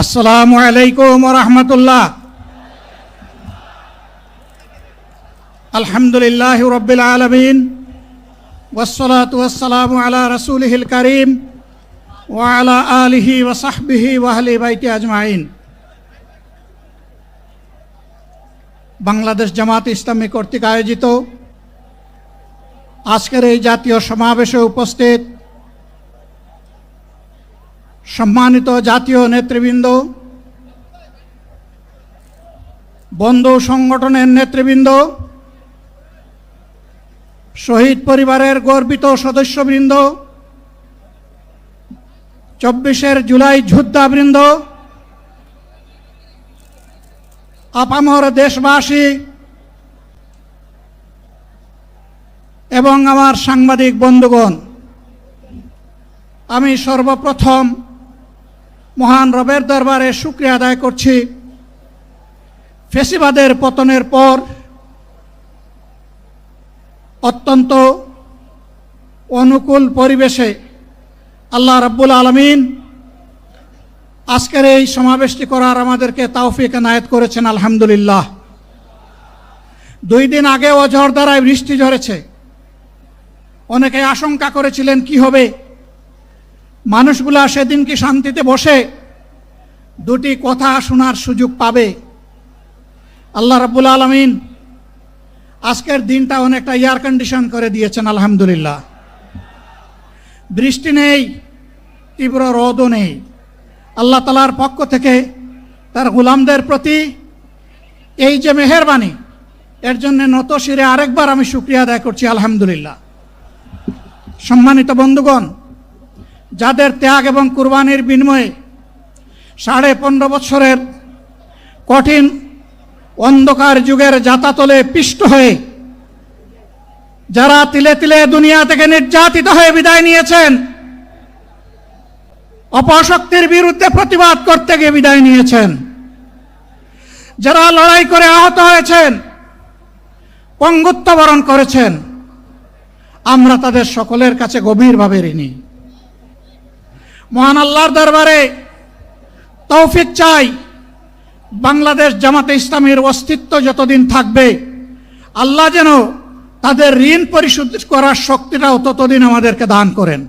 আসসালামু আলাইকুম ওয়া রাহমাতুল্লাহ। আলহামদুলিল্লাহি রাব্বিল আলামিন ওয়াসসালাতু ওয়াসসালামু আলা রাসূলিহিল কারীম ওয়া আলা আলিহি ওয়া সাহবিহি ওয়া আহলি বাইতি আজমাইন। বাংলাদেশ জামাত ইসলামী কর্তৃক আয়োজিত আজকের এই জাতীয় সমাবেশে উপস্থিত সম্মানিত জাতীয় নেতৃবৃন্দ, বন্ধু সংগঠনের নেতৃবৃন্দ, শহীদ পরিবারের গর্বিত সদস্যবৃন্দ, 24 জুলাই যোদ্ধাবৃন্দ, আপামর দেশবাসী এবং আমার সাংবাদিক বন্ধুগণ, আমি সর্বপ্রথম মহান রবের দরবারে শুকরিয়া আদায় করছি। ফ্যাসিবাদের পতনের পর অত্যন্ত অনুকূল পরিবেশে আল্লাহ রাব্বুল আলামিন আজকের এই সমাবেশটি করার আমাদেরকে তৌফিক এনায়েত করেছেন, আলহামদুলিল্লাহ। 2 দিন আগে অঝড় দ্বারায় বৃষ্টি ঝরেছে। অনেকে আশঙ্কা করেছিলেন কি হবে, মানুষগুলা সেদিন কি শান্তিতে বসে 2টি কথা শোনার সুযোগ পাবে। আল্লাহ রাব্বুল আলামিন আজকের দিনটা অনেকটা এয়ার কন্ডিশন করে দিয়েছেন, আলহামদুলিল্লাহ। বৃষ্টি নেই, তীব্র রোদও নেই। আল্লাহ তাআলার পক্ষ থেকে তার গোলামদের প্রতি এই যে মেহেরবানি, এর জন্য নত শিরে আরেকবার আমি শুকরিয়া আদায় করছি, আলহামদুলিল্লাহ। সম্মানিত বন্ধুগণ, যাদের ত্যাগ এবং কুরবানির বিনিময়ে 15.5 বছরের কঠিন অন্ধকার যুগের যাতাতলে পিষ্ট হয়ে যারা তিলে তিলে দুনিয়া থেকে নির্যাতিত হয়ে বিদায় নিয়েছেন, অপশক্তির বিরুদ্ধে প্রতিবাদ করতে গিয়ে বিদায় নিয়েছেন, যারা লড়াই করে আহত হয়েছেন, পঙ্গুত্ব বরণ করেছেন, আমরা তাদের সকলের কাছে গভীরভাবে ঋণী। মহান আল্লাহর দরবারে তৌফিক চাই, বাংলাদেশ জামাতে ইসলামীর অস্তিত্ব যতদিন থাকবে আল্লাহ যেন তাদের ঋণ পরিশোধ করার শক্তিটাও ততদিন আমাদেরকে দান করেন।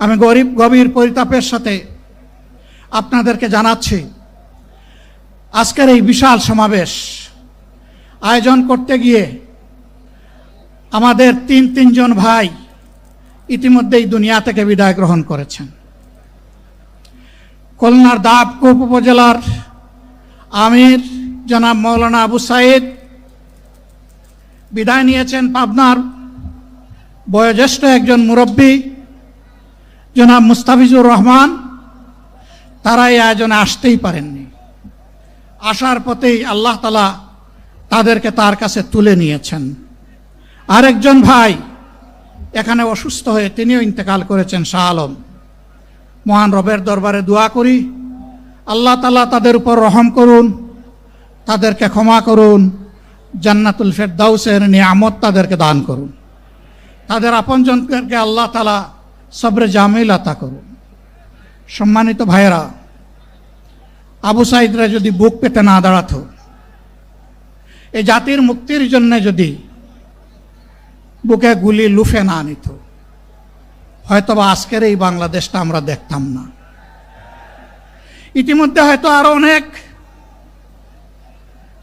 আমি গভীর পরিতাপের সাথে আপনাদেরকে জানাচ্ছি, আজকের এই বিশাল সমাবেশ আয়োজন করতে গিয়ে আমাদের 3 জন ভাই ইতিমধ্যেই দুনিয়া থেকে বিদায় গ্রহণ করেছেন। খুলনার দাবকুপ উপজেলার আমির জনাব মৌলানা আবু সাইদ বিদায় নিয়েছেন। পাবনার বয়োজ্যেষ্ঠ একজন মুরব্বী জনাব মুস্তাফিজুর রহমান, তারা এই আয়োজনে আসতেই পারেননি। আসার পথেই আল্লাহ তাআলা তাদেরকে তার কাছে তুলে নিয়েছেন। আরেকজন ভাই এখানে অসুস্থ হয়ে তিনিও ইন্তেকাল করেছেন, শাহ আলম। মহান রবের দরবারে দোয়া করি, আল্লাহ তাআলা তাদের উপর রহম করুন, তাদেরকে ক্ষমা করুন, জান্নাতুল ফেরদাউসের নিয়ামত তাদেরকে দান করুন, তাদের আপনজনদেরকে আল্লাহ তাআলা সবরে জামিল আতা করুন। সম্মানিত ভাইয়েরা, আবু সাইদরা যদি বুক পেতে না দাঁড়াতো, এই জাতির মুক্তির জন্য যদি বুকে গুলি লুফে না নিত, হয়তোবা আজকের এই বাংলাদেশটা আমরা দেখতাম না। ইতিমধ্যে হয়তো আরো অনেক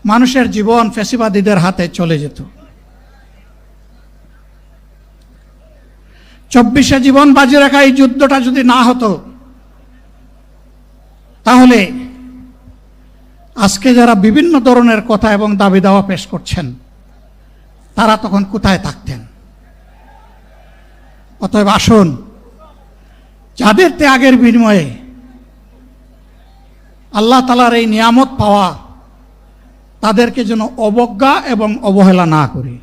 মানুষের জীবন ফ্যাসিবাদীদের হাতে চলে যেত। 24 জীবন বাজি রাখা এই যুদ্ধটা যদি না হতো, তাহলে আজকে যারা বিভিন্ন ধরনের কথা এবং দাবি দাওয়া পেশ করছেন, তারা তখন কোথায় থাকতেন? অতএব আসুন, যাদের ত্যাগের বিনিময়ে আল্লাহ তাআলার এই নিয়ামত পাওয়া, তাদেরকে যেন অবজ্ঞা এবং অবহেলা না করি।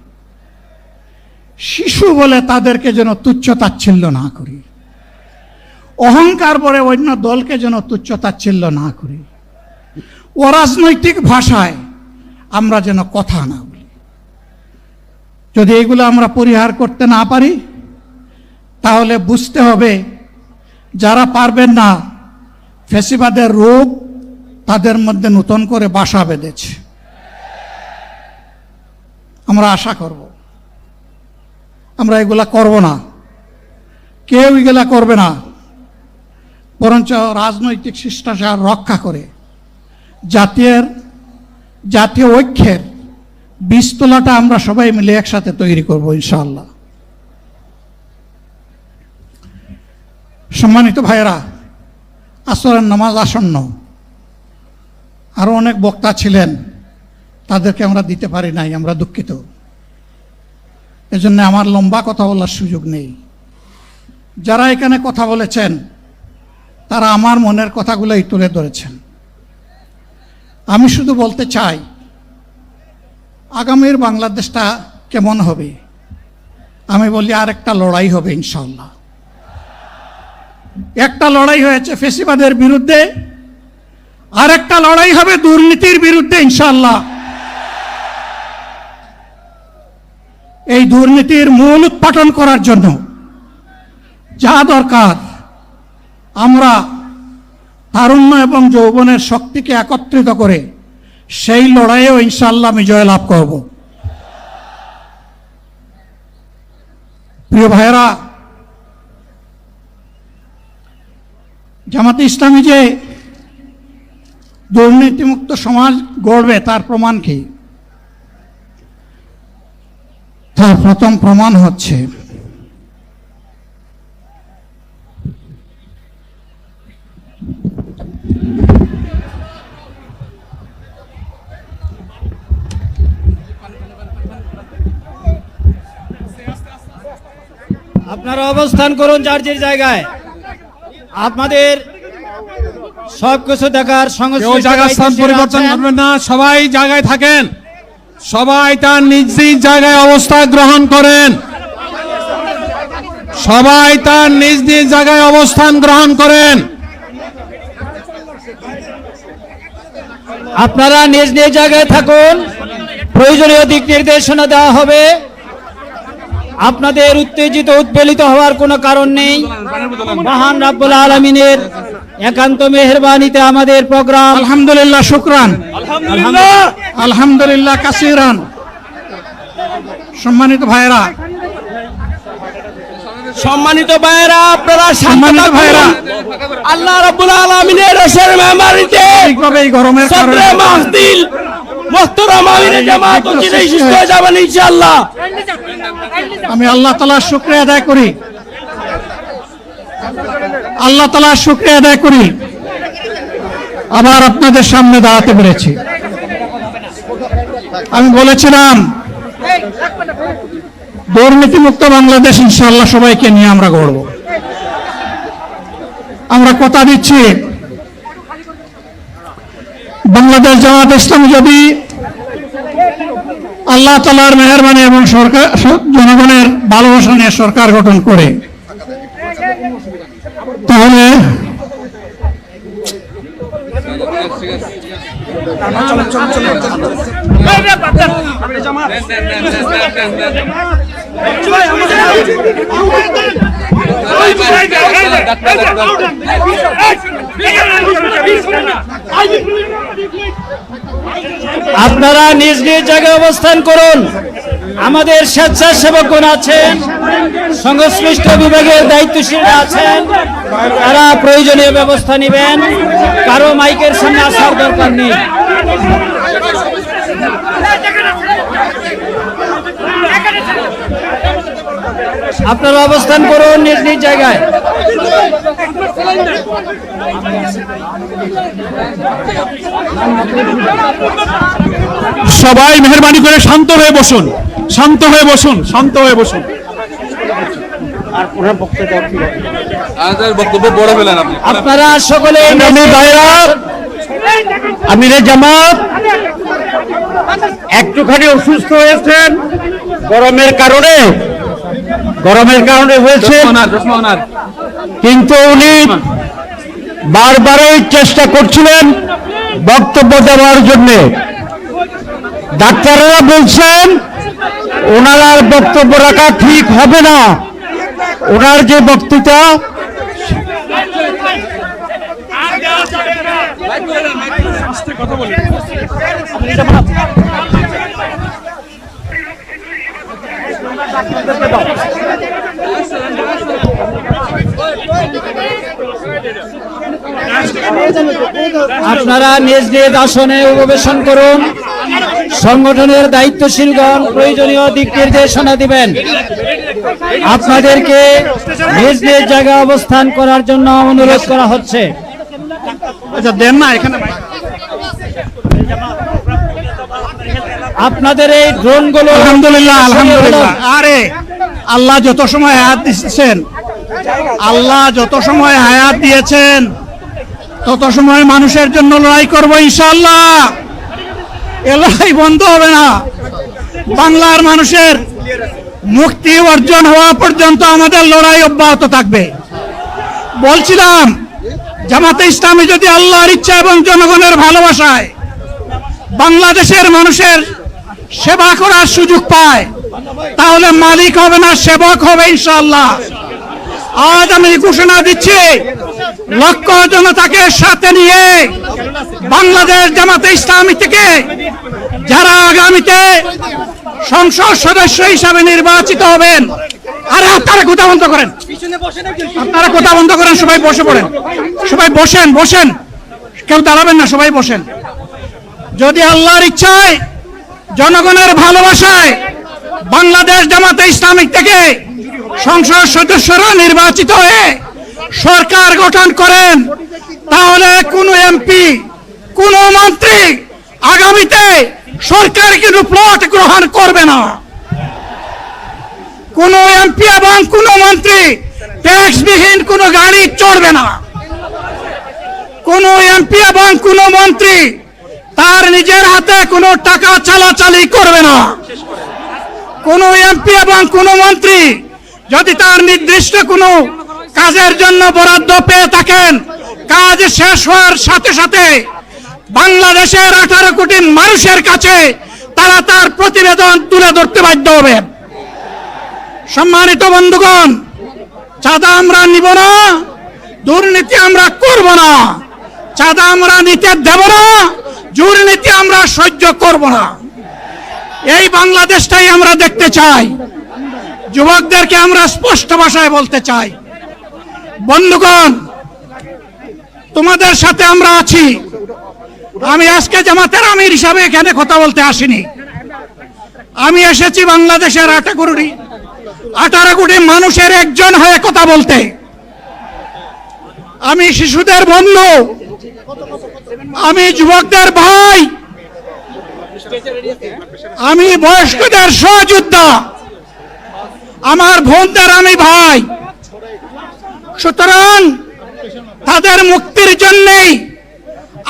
শিশু বলে তাদেরকে যেন তুচ্ছ তাচ্ছিল্য না করি। অহংকার বলে অন্য দলকে যেন তুচ্ছ তাচ্ছিল্য না করি। অরাজনৈতিক ভাষায় আমরা যেন কথা না বলি। যদি এগুলো আমরা পরিহার করতে না পারি, তাহলে বুঝতে হবে যারা পারবেন না ফ্যাসিবাদের রূপ তাদের মধ্যে নতুন করে বাসা বেঁধেছে। আমরা আশা করব আমরা এগুলা করব না, কেউ এগুলা করবে না, বরঞ্চ রাজনৈতিক শিষ্টাচার রক্ষা করে জাতীয় ঐক্যের বীজতলাটা আমরা সবাই মিলে একসাথে তৈরি করব ইনশাআল্লাহ। সম্মানিত ভাইয়েরা, আসরের নামাজ আসন্ন, আরো অনেক বক্তা ছিলেন, তাদেরকে আমরা দিতে পারি নাই, আমরা দুঃখিত। এজন্য আমার লম্বা কথা বলার সুযোগ নেই। যারা এখানে কথা বলেছেন তারা আমার মনের কথাগুলোই তুলে ধরেছেন। আমি শুধু বলতে চাই, আগামীর বাংলাদেশটা কেমন হবে? আমি বলি আরেকটা লড়াই হবে ইনশাআল্লাহ। একটা লড়াই হয়েছে ফ্যাসিবাদের বিরুদ্ধে, আরেকটা লড়াই হবে দুর্নীতির বিরুদ্ধে ইনশাআল্লাহ। এই দুর্নীতির মূল উৎপাটন করার জন্য যা দরকার, আমরা তারুণ্য এবং যৌবনের শক্তিকে একত্রিত করে সেই লড়াইয়েও ইনশাআল্লাহ আমি জয়লাভ করব। প্রিয় ভাইয়েরা, জামাতে ইসলামী যে দুর্নীতিমুক্ত সমাজ গড়বে তার প্রমাণ কি? তার প্রথম প্রমাণ হচ্ছে আপনারা অবস্থান করুন যার যার জায়গায়। আপনাদের সবকিছু দেখার জায়গা স্থান পরিবর্তন করবেন না, সবাই জায়গায় থাকেন, সবাই তার নিজ নিজ জায়গায় অবস্থান গ্রহণ করেন, সবাই তার নিজ নিজ জায়গায় অবস্থান গ্রহণ করেন। আপনারা নিজ নিজ জায়গায় থাকুন, প্রয়োজনীয় দিক নির্দেশনা দেওয়া হবে। আপনাদের উত্তেজিত উদ্বেলিত হওয়ার কোনো কারণ নেই। মহান রাব্বুল আলামিনের একান্ত মেহেরবানিতে আমাদের প্রোগ্রাম আলহামদুলিল্লাহ, শুকরান, আলহামদুলিল্লাহ কাসিরান। সম্মানিত ভাইয়েরা, আপনারা সম্মানিত ভাইয়েরা, আল্লাহ রাব্বুল আলামিনের রসের মেহমানিতে ঠিকভাবে এই গরমের কারণে মাহফিল মুহতারাম আমিরে জামাত অচিরেই সুস্থ হয়ে যাবেন ইনশাআল্লাহ। আমি আল্লাহ তাআলার শুকরিয়া আদায় করি, আল্লাহ তাআলার শুকরিয়া আদায় করি আবার আপনাদের সামনে দাঁড়াতে পেরেছি। আমি বলেছিলাম দুর্নীতিমুক্ত বাংলাদেশ ইনশাআল্লাহ সবাইকে নিয়ে আমরা গড়ব। আমরা কথা দিচ্ছি, বাংলাদেশ জামাত ইসলামী যদি আল্লাহ তাআলার মেহেরবানি এবং সরকার জনগণের ভালোবাসা নিয়ে সরকার গঠন করে, তাহলে আপনারা নিজ নিজ জায়গায় অবস্থান করুন। আমাদের স্বেচ্ছাসেবকগণ আছেন, সংশ্লিষ্ট বিভাগের দায়িত্বশীলরা আছেন, তারা প্রয়োজনীয় ব্যবস্থা নেবেন। কারো মাইকের সামনে আসার দরকার নেই। আপনারা অবস্থান করুন নিজ নিজ জায়গায়। সবাই মেহেরবানি করে শান্ত হয়ে বসুন, শান্ত হয়ে বসুন, শান্ত হয়ে বসুন। আপনারা সকলে আমিরে জামাত একটুখানি অসুস্থ হয়েছেন গরমের কারণে হয়েছে, কিন্তু উনি বারবারই চেষ্টা করছিলেন বক্তব্য দেওয়ার জন্য। ডাক্তাররা বলছেন ওনার বক্তব্য রাখা ঠিক হবে না, ওনার যে বক্তৃতা আপনারা নিজ নিজ আসনে উপবেশন করুন। সংগঠনের দায়িত্বশীলগণ প্রয়োজনীয় দিক নির্দেশনা দিবেন। আপনাদেরকে নিজ নিজ জায়গায় অবস্থান করার জন্য অনুরোধ করা হচ্ছে। আচ্ছা দেন না এখানে আপনাদের এই ড্রোনগুলো আলহামদুলিল্লাহ আলহামদুলিল্লাহ। আরে আল্লাহ যত সময় হায়াত দিয়েছেন, আল্লাহ যত সময় হায়াত দিয়েছেন তত সময় মানুষের জন্য লড়াই করব ইনশাআল্লাহ। এ লড়াই বন্ধ হবে না। বাংলার মানুষের মুক্তি অর্জন হওয়া পর্যন্ত আমাদের লড়াই অব্যাহত থাকবে। বলছিলাম জামাতে ইসলামী যদি আল্লাহর ইচ্ছা এবং জনগণের ভালোবাসায় বাংলাদেশের মানুষের সেবা করার সুযোগ পায়, তাহলে মালিক হবে না, সেবক হবে ইনশাআল্লাহ। আজ আমি ঘোষণা দিচ্ছি, লক্ষ জনতাকে সাথে নিয়ে বাংলাদেশ জামাতে ইসলামী থেকে যারা আগামীতে সংসদ সদস্য হিসাবে নির্বাচিত হবেন, আরে আপনারা কথা বন্ধ করেন, আপনারা কথা বন্ধ করেন, সবাই বসে পড়েন, সবাই বসেন, বসেন, কেউ দাঁড়াবেন না, সবাই বসেন। যদি আল্লাহর ইচ্ছায় জনগণের ভালোবাসায় বাংলাদেশ জামাতে ইসলামী থেকে সংসদ সদস্যরা নির্বাচিত হয়ে সরকার গঠন করেন, তাহলে কোন এমপি, কোন মন্ত্রী আগামীতে সরকার কিন্তু প্লট গ্রহণ করবে না। কোন এমপি এবং কোন মন্ত্রী ট্যাক্সবিহীন কোন গাড়ি চড়বে না। কোন এমপি এবং কোন মন্ত্রী তার নিজের হাতে কোনো টাকা চালাচালি করবে না। কোন এমপি এবং কোন মন্ত্রী যদি তার নির্দিষ্ট কোনো কাজের জন্য বরাদ্দ পেয়ে থাকেন, কাজ শেষ হওয়ার সাথে সাথে বাংলাদেশের 18 কোটি মানুষের কাছে তারা তার প্রতিবেদন তুলে ধরতে বাধ্য হবেন। সম্মানিত বন্ধুগণ, চাঁদা আমরা নিব না, দুর্নীতি আমরা করব না, চাঁদা আমরা নিতে দেব না, দুর্নীতি আমরা সহ্য করব না। এই বাংলাদেশটাই আমরা দেখতে চাই। যুবকদেরকে আমরা স্পষ্ট ভাষায় বলতে চাই, বন্ধুগণ, তোমাদের সাথে আমরা আছি। আমি আজকে জামাতের আমির হিসাবে এখানে কথা বলতে আসিনি। আমি এসেছি বাংলাদেশের 18 কোটি মানুষের একজন হয়ে কথা বলতে। আমি শিশুদের বন্ধু, আমি যুবকদের ভাই, আমি বয়স্কদের সহযোদ্ধা, আমার বোনদের আমি ভাই। সুতরাং তাদের মুক্তির জন্যই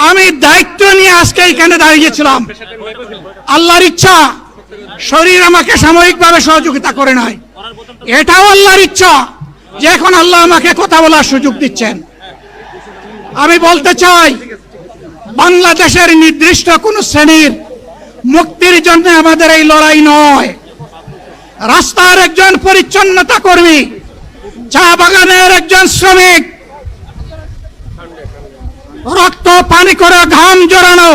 আমি দায়িত্ব নিয়ে আজকে এখানে দাঁড়িয়েছিলাম। আল্লাহর ইচ্ছা শরীর আমাকে সাময়িকভাবে সহযোগিতা করে নাই, এটাও আল্লাহর ইচ্ছা যে এখন আল্লাহ আমাকে কথা বলার সুযোগ দিচ্ছেন। আমি বলতে চাই, বাংলাদেশের নির্দিষ্ট কোন শ্রেণীর মুক্তির জন্য আমাদের এই লড়াই নয়। রাস্তার একজন পরিচ্ছন্নতা কর্মী, চা বাগানের একজন শ্রমিক, রক্ত পানি করে ঘাম জড়ানো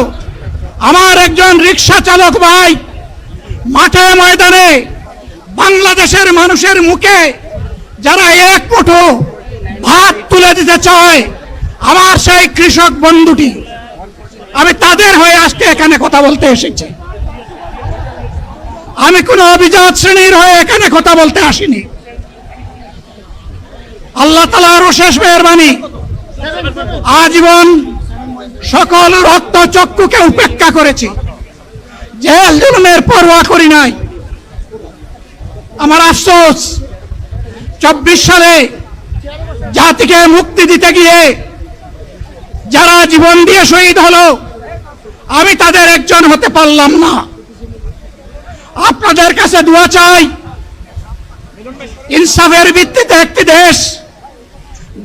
আমার একজন রিক্সা চালক ভাই মাঠে ময়দানে বাংলাদেশের মানুষের মুখে যারা এক মুঠো ভাত তুলে দিতে চায়, আমার সেই কৃষক বন্ধুটি, আমি তাদের হয়ে আজকে এখানে কথা বলতে এসেছি। আমি কোনো অভিজাত শ্রেণীর হয়ে এখানে কথা বলতে আসিনি। আল্লাহ তাআলার অশেষ মেহেরবানি, আজীবন সকল রক্ত চক্ষুকে উপেক্ষা করেছি, জেল জুলুমের পরোয়া করি নাই। আমার আফসোস, 24 সালে জাতিকে মুক্তি দিতে গিয়ে যারা জীবন দিয়ে শহীদ হলো, আমি তাদের একজন হতে পারলাম না। আপনাদের কাছে দোয়া চাই, ইনসাফের ভিত্তিতে একটি দেশ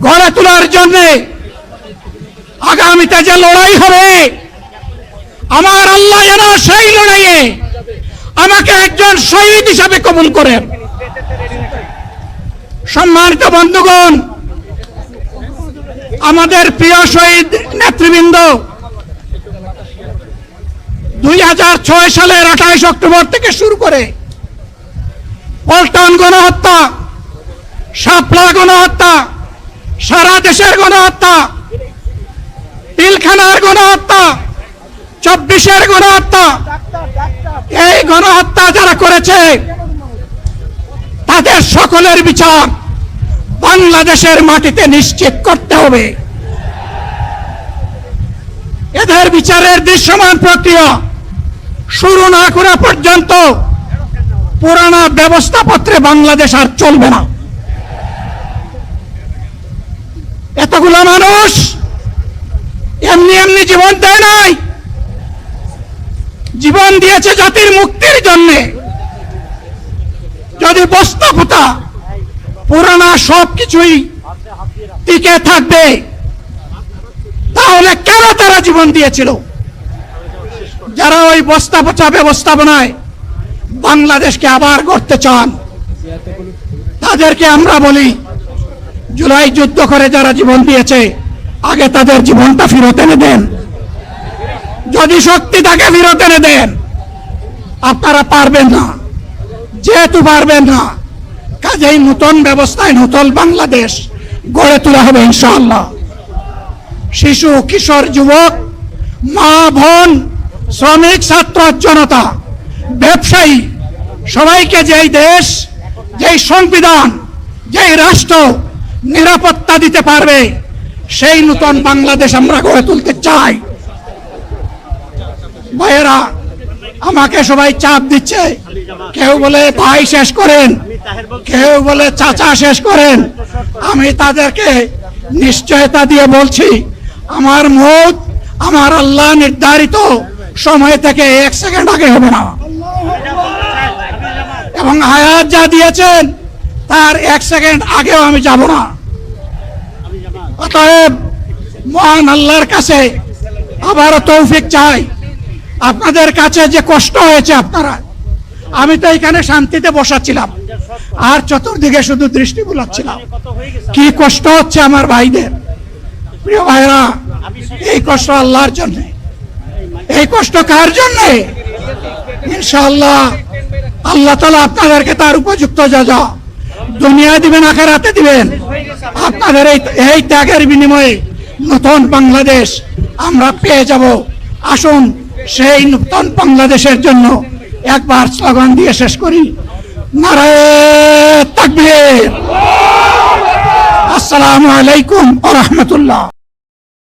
গড়ে তোলার জন্য আগামীতে যে লড়াই হবে, আমার আল্লাহ যেন সেই লড়াইয়ে আমাকে একজন শহীদ হিসাবে কবুল করেন। সম্মানিত বন্ধুগণ, আমাদের প্রিয় শহীদ নেতৃবৃন্দ 2006 সালের 28 অক্টোবর থেকে শুরু করে পল্টন গণহত্যা, শাপলা গণহত্যা, সারা দেশের গণহত্যা, পিলখানার গণহত্যা, 24-এর গণহত্যা, এই গণহত্যা যারা করেছে তাদের সকলের বিচার বাংলাদেশের মাটিতে নিশ্চিত করতে হবে। এদের বিচারের দৃশ্যমান প্রক্রিয়া শুরু না করা পর্যন্ত পুরানা ব্যবস্থাপত্রে বাংলাদেশ আর চলবে না। এতগুলো মানুষ এমনি এমনি জীবন দেয় নাই, জীবন দিয়েছে জাতির মুক্তির জন্য। যদি বস্তাপোতা পুরানা সবকিছুই টিকে থাকবে তাহলে কেন তারা জীবন দিয়েছিল? যারা ওই বস্তাপচা ব্যবস্থাপনায় বাংলাদেশকে আবার গড়তে চান তাদেরকে আমরা বলি, জুলাই যুদ্ধ করে যারা জীবন দিয়েছে আগে তাদের জীবনটা ফেরত এনে দেন। যদি শক্তি থাকে ফেরত এনে দেন। আপনারা পারবেন না, যেহেতু পারবেন না কাজেই নতুন ব্যবস্থায় নতুন বাংলাদেশ গড়ে তোলা হবে ইনশাআল্লাহ। শিশু, কিশোর, যুবক, মা, বোন, শ্রমিক, ছাত্র, জনতা, ব্যবসায়ী সবাইকে যেই দেশ, যেই সংবিধান, যেই রাষ্ট্র নিরাপত্তা দিতে পারবে সেই নতুন বাংলাদেশ আমরা গড়ে তুলতে চাই। ভাইয়েরা, আমাকে সবাই চাপ দিচ্ছে, কেউ বলে ভাই শেষ করেন, কেউ বলে চাচা শেষ করেন। আমি তাদেরকে নিশ্চয়তা দিয়ে বলছি, আমার মত আমার আল্লাহ নির্ধারিত সময় থেকে 1 সেকেন্ড আগে হবে না, এবং হায়াত যা দিয়েছেন তার 1 সেকেন্ড আগেও আমি যাব না। অতএব মহান আল্লাহর কাছে আবারও তৌফিক চাই। আপনাদের কাছে যে কষ্ট হয়েছে আপনারা, আমি তো এখানে শান্তিতে বসাচ্ছিলাম আর চতুর্দিকে শুধু দৃষ্টি বুলাচ্ছিলাম, কি কষ্ট হচ্ছে আমার ভাইদের। প্রিয় ভাইরা, এই কষ্ট আল্লাহর জন্য। এই কষ্ট কার জন্য? ইনশাআল্লাহ আল্লাহ তাআলা আপনাদেরকে তার উপযুক্ত যাজা দুনিয়ায় দিবেন, আখিরাতে দিবেন। আপনাদের এই ত্যাগের বিনিময়ে নতুন বাংলাদেশ আমরা পেয়ে যাব। আসুন সেই নতুন বাংলাদেশের জন্য একবার স্লোগান দিয়ে শেষ করি, নারায়ে তাকবীর। আসসালামু আলাইকুম ওয়া রাহমাতুল্লাহ।